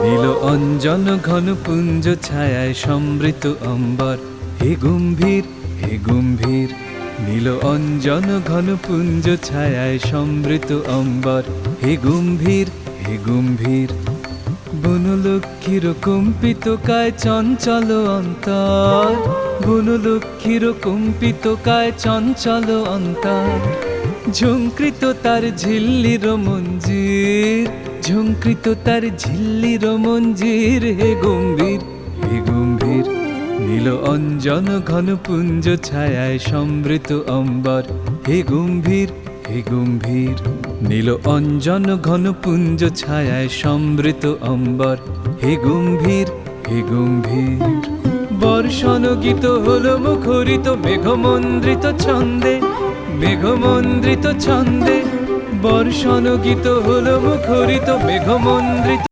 নীল অঞ্জন ঘন পুঞ্জ ছায়ায় সমৃত অম্বর, হে গম্ভীর হে গম্ভীর। নীল অঞ্জন ঘন পুঞ্জ ছায়ায় সমৃত অম্বর, হে গম্ভীর হে গম্ভীর। বনলক্ষ্মীর কম্পিত কায় চঞ্চল অন্তর, বনলক্ষ্মীর কম্পিত কায় চঞ্চল অন্তর। ঝঙ্কৃত তার ঝিল্লির মঞ্জির, ঝঙ্কৃত তার ঝিল্লির মঞ্জির, হে গম্ভীর হে গম্ভীর। নীল অঞ্জন ঘন পুঞ্জ ছায়ায় সমৃত অম্বর, হে গম্ভীর হে গম্ভীর। নীল অঞ্জন ঘন পুঞ্জ ছায়ায় সমৃত অম্বর, হে গম্ভীর হে গম্ভীর। বর্ষণ গীত হলো মুখরিত মেঘমন্দ্রিত ছন্দে, মেঘমন্দ্রিত ছন্দে। বর্ষণ গীত হলো মুখরিত মেঘমন্দ্রিত